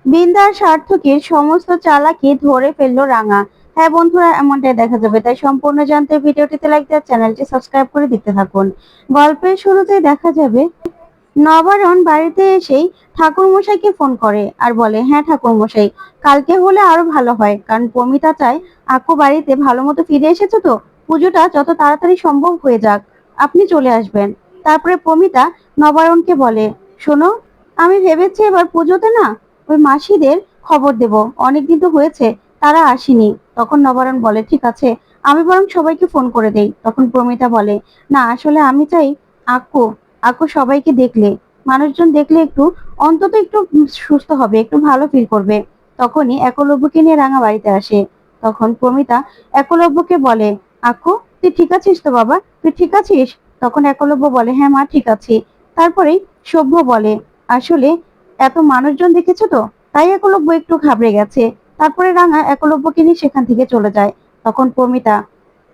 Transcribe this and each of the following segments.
বিন্দার সার্থকীর সমস্ত চালাকি ধরে ফেললো রাঙা। হ্যাঁ বন্ধুরা, এমনটাই দেখা যাবে, তাই সম্পূর্ণ জানতে ভিডিওটিতে লাইক দিয়ে চ্যানেলটি সাবস্ক্রাইব করে দিতে থাকুন। গল্পের শুরুতেই দেখা যাবে নবারণ বাড়িতে এসেই ঠাকুর মশাইকে ফোন করে আর বলে, হ্যাঁ ঠাকুর মশাই, কালকে হলে আরো ভালো হয়, কারণ পমিতা চায় আকু বাড়িতে ভালো মতো ফিরে এসেছে, তো পুজোটা যত তাড়াতাড়ি সম্ভব হয়ে যাক, আপনি চলে আসবেন। তারপরে পমিতা নবারণকে বলে, শোনো, আমি ভেবেছি এবার পুজোতে না ওই মাসিদের খবর দেব, অনেকদিন তো হয়েছে তারা আসেনি। তখন নবারণ বলে, ঠিক আছে, আমি বরং সবাইকে ফোন করে দেই। তখন প্রমিতা বলে, না আসলে আমি চাই আকু আকু সবাইকে দেখলে, মানুষজন দেখলে একটু অন্তত একটু সুস্থ হবে, একটু ভালো ফিল করবে। তখনই একলব্যকে নিয়ে রাঙা বাড়িতে আসে। তখন প্রমিতা একলব্যকে বলে, আকু তুই ঠিক আছিস তো বাবা, তুই ঠিক আছিস? তখন একলব্য বলে, হ্যাঁ মা ঠিক আছি। তারপরেই সভ্য বলে, আসলে এত মানুষজন দেখেছো তো, তাই একলব্য একটু ঘাবড়ে গেছে। তারপরে রাঙা একলব্যকে নিয়ে সেখান থেকে চলে যায়। তখন প্রমিতা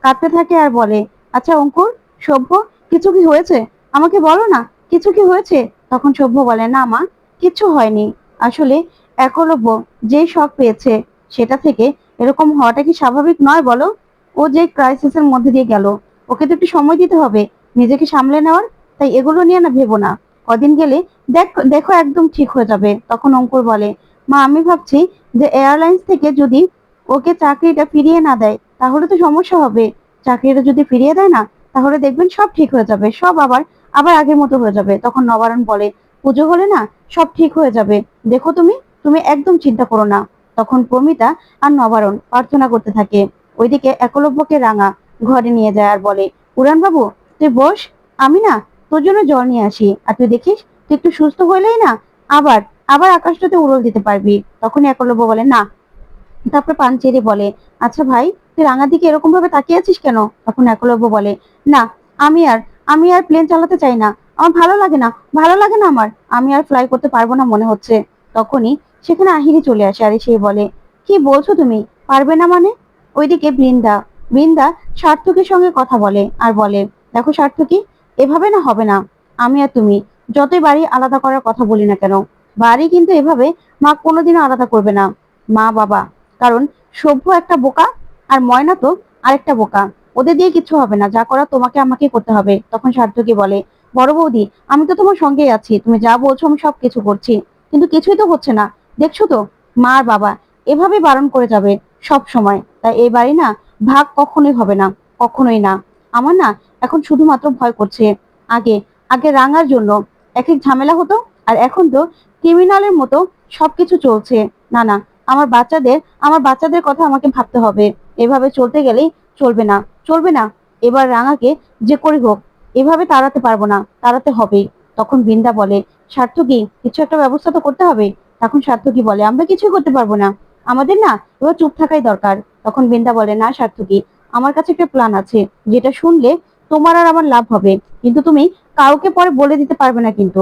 কাঁদতে থাকে আর বলে, আচ্ছা অঙ্কুর, সভ্য, কিছু কি হয়েছে? আমাকে বলো না, কিছু কি হয়েছে? তখন সভ্য বলে, না মা, কিচ্ছু হয়নি। আসলে একলব্য যে শখ পেয়েছে সেটা থেকে এরকম হওয়াটা কি স্বাভাবিক নয় বলো? ও যে ক্রাইসিসের মধ্যে দিয়ে গেল, ওকে তো একটু সময় দিতে হবে নিজেকে সামলে নেওয়ার। তাই এগুলো নিয়ে না ভেবো না, কদিন গেলে দেখো একদম ঠিক হয়ে যাবে। তখন অঙ্কুর বলে, মা আমি ভাবছি যে এয়ারলাইন্স থেকে যদি ওকে চাকরিটা ফিরিয়ে না দেয় তাহলে তো সমস্যা হবে। চাকরিটা যদি ফিরিয়ে দেয় না, তাহলে দেখবেন সব ঠিক হয়ে যাবে, সব আবার আবার আগের মতো হয়ে যাবে। তখন নবারণ বলে, পুজো হলে না সব ঠিক হয়ে যাবে, দেখো তুমি তুমি একদম চিন্তা করো না। তখন প্রমিতা আর নবারণ প্রার্থনা করতে থাকে। ওইদিকে একলব্যকে রাঙা ঘরে নিয়ে যায় আর বলে, উড়ান বাবু তুই বস, আমি না তোর জন্য জল নিয়ে আসি, আর তুই দেখিস তুই একটু সুস্থ হইলেই না আবার আবার আকাশটাতে উড়ল দিতে পারবি। তখন একলব্য বলে, না। তারপর পান চেড়ে বলে, আচ্ছা ভাই, তুই রাঙার দিকে এরকম ভাবে তাকিয়ে আছিস কেন? তখন একলব্য বলে, না, আমি আর আমি আর প্লেন চালাতে চাই না, আমার ভালো লাগে না, ভালো লাগে না আমার, আমি আর ফ্লাই করতে পারবো না মনে হচ্ছে। তখনই সেখানে আহিরি চলে আসে আর সে বলে, কি বলছো তুমি, পারবে না মানে? ওইদিকে বৃন্দা বৃন্দা সার্থকীর সঙ্গে কথা বলে আর বলে, দেখো সার্থকী, এভাবে না হবে না। আমি আর তুমি যতই বাড়ি আলাদা করার কথা বলি না কেন, বাড়ি কিন্তু এভাবে মা কোনোদিনও আলাদা করবে না, মা বাবা। কারণ সভ্য একটা বোকা আর ময়না তো আরেকটা বোকা, ওদের দিয়ে কিছু হবে না, যা করা তোমাকে আমাকে করতে হবে। তখন সার্থকী বলে, বড় বৌদি, আমি তো তোমার সঙ্গেই আছি, তুমি যা বলছো আমি সব কিছু করছি, কিন্তু কিছুই তো হচ্ছে না, দেখছো তো মা আর বাবা এভাবে বারণ করে যাবে সব সময়। তাই এই বাড়ি না ভাগ কখনোই হবে না, কখনোই না। আমার না এখন শুধুমাত্র ভয় করছে, আগে আগে রাঙার জন্য এক এক ঝামেলা হতো, আর এখন তো ক্রিমিনালের মতো সবকিছু চলছে। না না, আমার বাচ্চাদের আমার বাচ্চাদের কথা আমাকে ভাবতে হবে, এভাবে চলতে গেলেই চলবে না, চলবে না। এবার রাঙাকে যে করে হোক এভাবে তাড়াতে পারবো না, তাড়াতে হবে। তখন বৃন্দা বলে, সার্থকী, কিছু একটা ব্যবস্থা তো করতে হবে। তখন সার্থকী বলে, আমরা কিছুই করতে পারবো না, আমাদের না এবার চুপ থাকাই দরকার। তখন বৃন্দা বলে, না সার্থকী, আমার কাছে একটা প্ল্যান আছে, যেটা শুনলে তোমার আর আমার লাভ হবে, কিন্তু তুমি কাউকে পরে বলে দিতে পারবে না কিন্তু।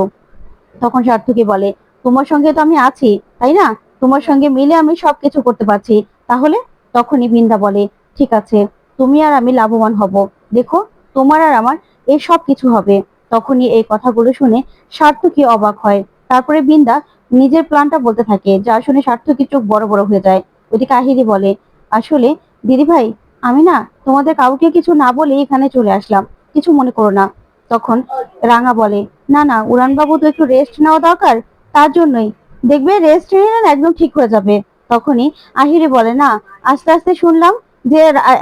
তখন সার্থকী বলে, তোমার সঙ্গে তো আমি আছি, তাই না? তোমার সঙ্গে মিলে আমি সবকিছু করতে পারছি, তাহলে? তখনই বৃন্দা বলে, ঠিক আছে, তুমি আর আমি লাভবান হব, দেখো তোমার আর আমার এই সব কিছু হবে। তখনই এই কথাগুলো শুনে সার্থকী অবাক হয়। তারপরে বৃন্দা নিজের প্ল্যানটা বলতে থাকে, যা শুনে সার্থকীর চোখ বড় বড় হয়ে যায়। ওইদিকে আহিরি বলে, আসলে দিদি ভাই, আমি না তোমাদের কাউকে কিছু না বলে এখানে চলে আসলাম, কিছু মনে করো না। তখন রাঙা বলে, না না, উড়ানবাবু তো একটু রেস্ট নেওয়া দরকার, তার জন্যই, দেখবে রেস্ট নিলে না একদম ঠিক হয়ে যাবে। তখনই আহিরি বলে, না, আস্তে আস্তে শুনলাম যে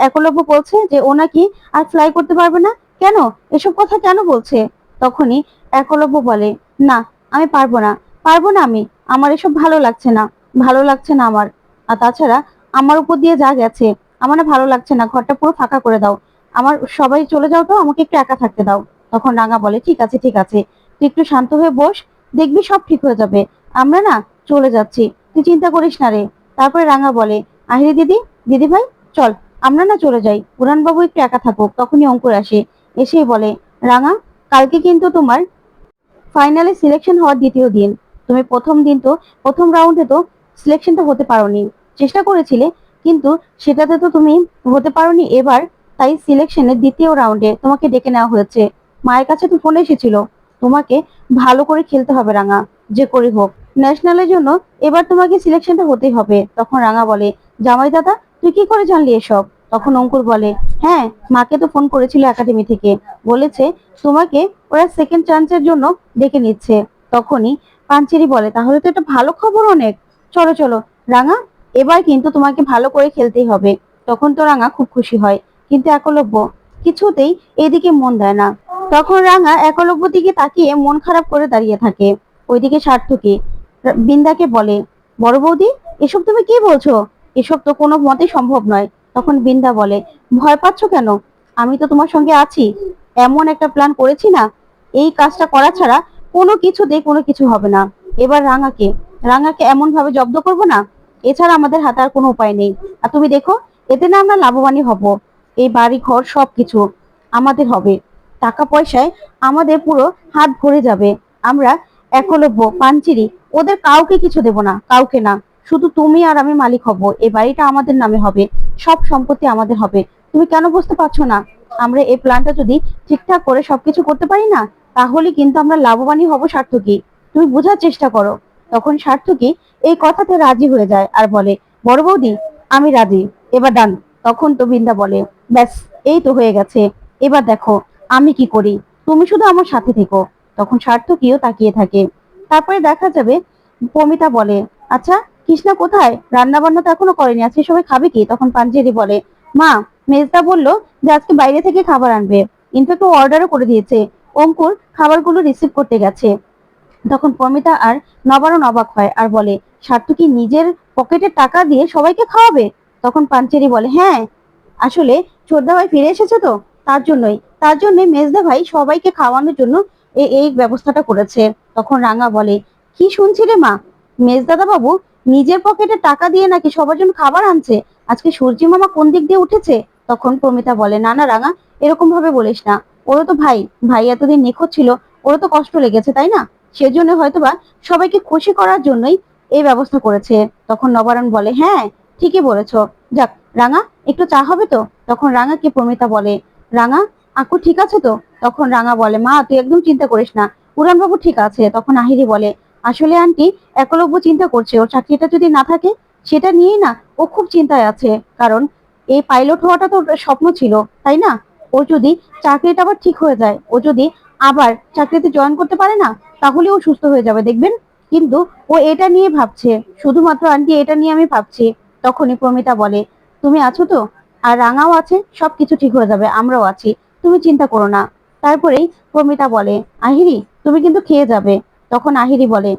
একলব্য বলছে যে ও নাকি আর ফ্লাই করতে পারবে না, কেন এসব কথা কেন বলছে? তখনই একলব্য বলে, না, আমি পারবো না, পারবো না আমি, আমার এসব ভালো লাগছে না, ভালো লাগছে না আমার। আর তাছাড়া আমার উপর দিয়ে যা গেছে, আমার না ভালো লাগছে না, ঘরটা পুরো ফাঁকা করে দাও, আমার সবাই চলে যাও তো, আমাকে একটু একা থাকতে দাও। তখন রাঙা বলে, ঠিক আছে ঠিক আছে, তুই একটু শান্ত হয়ে বস, দেখবি সব ঠিক হয়ে যাবে, আমরা না চলে যাচ্ছি, তুই চিন্তা করিস না রে। তারপরে রাঙা বলে, আহিরি দিদি, দিদি ভাই, চল আমরা না চলে যাই, উড়ান বাবু একটু একা থাকুক। তখনই অঙ্কুর আসে, এসেই বলে, রাঙা, কালকে কিন্তু তোমার ফাইনালে সিলেকশন হওয়ার দ্বিতীয় দিন, তুমি প্রথম দিন তো প্রথম রাউন্ডে তো সিলেকশনটা হতে পারোনি, চেষ্টা করেছিলে কিন্তু সেটাতে তো তুমি হতে পারোনি এবার, তাই সিলেকশনের দ্বিতীয় রাউন্ডে তোমাকে ডেকে নেওয়া হয়েছে। মায়ের কাছে তো ফোন এসেছিল, তোমাকে ভালো করে খেলতে হবে রাঙা, যে করে হোক, ন্যাশনালের জন্য এবার তোমাকে সিলেকশনটা হতেই হবে। তখন রাঙা বলে, জামাই দাদা তুই কি করে জানলি এসব? তখন অঙ্কুর বলে, হ্যাঁ, মাকে তো ফোন করেছিল একাডেমি থেকে, বলেছে তোমাকে ওরা সেকেন্ড চান্সের জন্য ডেকে নিচ্ছে। তখনই পাঞ্চেরি বলে, তাহলে তো এটা ভালো খবর অনেক, চলো চলো রাঙা, এবার কিন্তু তোমাকে ভালো করে খেলতেই হবে। তখন তো রাঙা খুব খুশি হয়, কিন্তু একলব্য কিছুতেই এদিকে মন দেয় না। তখন রাঙা একলব্য দিকে তাকিয়ে মন খারাপ করে দাঁড়িয়ে থাকে। ওইদিকে সার্থকী বিন্দাকে বলে, বড় বৌদি এসব তুমি কি বলছো? এসব তো কোনো মতে সম্ভব নয়। তখন বিন্দা বলে, ভয় পাচ্ছ কেন? আমি তো তোমার সঙ্গে আছি, এমন একটা প্ল্যান করেছি না, এই কাজটা করা ছাড়া কোনো কিছু হবে না। এবার রাঙাকে রাঙাকে এমন ভাবে জব্দ করব না, এছাড়া আমাদের হাতে আর কোনো উপায় নেই। আর তুমি দেখো, এতে না আমরা লাভবানই হব। এই বাড়ি ঘর সবকিছু আমাদের হবে, টাকা পয়সায় আমাদের পুরো হাত ভরে যাবে। আমরা একলব্য পাঞ্চিরি ওদের কাউকে কিছু দেব না, কাউকে না, শুধু তুমি আর আমি মালিক হব। এই বাড়িটা আমাদের নামে হবে, সব সম্পত্তি আমাদের হবে। তুমি কেন বুঝতে পারছো না? আমরা এই প্ল্যানটা যদি ঠিকঠাক করে সবকিছু করতে পারি না, তাহলে কিন্তু আমরা লাভবানই হব সার্থকী, তুমি বোঝার চেষ্টা করো। তখন সার্থকী এই কথাতে রাজি হয়ে যায় আর বলে, বড় বৌদি আমি রাজি, এবার ডান। তখন তো বিন্দা বলে, ব্যাস এই তো হয়ে গেছে, এবার দেখো আমি কি করি, তুমি শুধু আমার সাথে থেকো। তখন সার্থকীও তাকিয়ে থাকে। তারপরে দেখা যাবে পমিতা বলে, আচ্ছা কৃষ্ণা কোথায়? রান্না বান্না তো এখনো করেনি, আজকে সবাই খাবে কি? তখন পাঞ্জেরি বলে, মা মেজদা বললো যে আজকে বাইরে থেকে খাবার আনবে, ইনফ্যাক্ট ও অর্ডারও করে দিয়েছে, অঙ্কুর খাবারগুলো রিসিভ করতে গেছে। তখন পমিতা আর নবারণ অবাক হয় আর বলে, সার্থকী নিজের পকেটের টাকা দিয়ে সবাইকে খাওয়াবে? তখন পাঞ্চেরি বলে, হ্যাঁ, আসলে ছোটদা ভাই ফিরে এসেছে তো, তার জন্যই মেজদা ভাই সবাইকে খাওয়ানোর জন্য এই ব্যবস্থাটা করেছে। তখন রাঙা বলে, কি শুনছি রে মা, মেজদাদা বাবু নিজের পকেটে টাকা দিয়ে নাকি সবার জন্য খাবার আনছে? আজকে সূর্যি মামা কোন দিক দিয়ে উঠেছে? তখন প্রমিতা বলে, না না রাঙা, এরকম ভাবে বলিস না, ওরও তো ভাই, ভাই এতদিন নিখোঁজ ছিল, ওরও তো কষ্ট লেগেছে তাই না? সেজন্য হয়তোবা সবাইকে খুশি করার জন্যই এই ব্যবস্থা করেছে। তখন নবারণ বলে, হ্যাঁ ঠিকই বলেছো, যাক রাঙা একটু চা হবে তো? তখন রাঙাকে প্রমিতা বলে, রাঙা আকু ঠিক আছে তো? তখন রাঙা বলে, মা তুই একদম চিন্তা করিস না, উড়ানবাবু ঠিক আছে। তখন আহিরি বলে, আসলে আন্টি একলব্য চিন্তা করছে, ওর চাকরিটা যদি না থাকে সেটা নিয়েই না ও খুব চিন্তায় আছে, কারণ এই পাইলট হওয়াটা তো ওর স্বপ্ন ছিল তাই না? ও যদি চাকরিটা আবার ঠিক হয়ে যায়, ও যদি আবার চাকরিতে জয়েন করতে পারে না, তাহলে ও সুস্থ হয়ে যাবে দেখবেন। কিন্তু ও এটা নিয়ে ভাবছে, শুধুমাত্র আন্টি এটা নিয়ে আমি ভাবছি। তখনই প্রমিতা বলে, তুমি আছো তো, আর রাঙাও আছে, সবকিছু ঠিক হয়ে যাবে, আমরাও আছি, তুমি চিন্তা করো না। তারপরেই প্রমিতা বলে, আহিরি তুমি কিন্তু খেয়ে যাবে। তখন আহিরি বলে,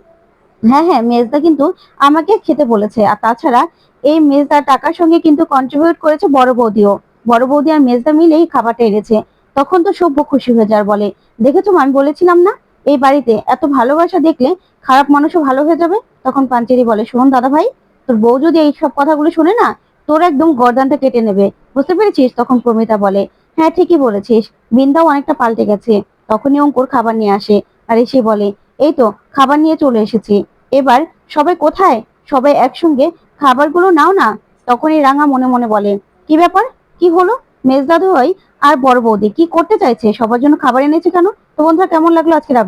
হ্যাঁ হ্যাঁ, মেজদা কিন্তু আমাকে খেতে বলেছে, আর তাছাড়া এই মেজদার টাকার সঙ্গে কিন্তু কন্ট্রিবিউট করেছে বড় বৌদিও, বড় বৌদি আর মেজদা মিলেই খাবারটা এনেছে। তখন তো সভ্য খুশি হয়ে যায়, বলে, দেখেছো আমি বলেছিলাম না, এই বাড়িতে এত ভালোবাসা দেখলে খারাপ মানুষও ভালো হয়ে যাবে। তখন পাঞ্চেরি বলে, শোন দাদা ভাই, তোর বউ যদি এই সব কথাগুলো শুনে না, তোর একদম গর্দানটা কেটে নেবে, বুঝতে পেরেছিস? তখন প্রমিতা বলে, হ্যাঁ ঠিকই বলেছিস, বিন্দাও অনেকটা পাল্টে গেছে। তখনই অঙ্কুর খাবার নিয়ে আসে আর এসে বলে, এই তো খাবার নিয়ে চলে এসেছি, এবার সবাই কোথায়, সবাই একসঙ্গে খাবারগুলো নাও না। তখনই রাঙা মনে মনে বলে, কি ব্যাপার, কি হলো? মেজদাদু ভাই আর বড় বৌদি কি করতে চাইছে, সবার জন্য খাবার এনেছে কেন? তো বন্ধুরা কেমন লাগলো আজকের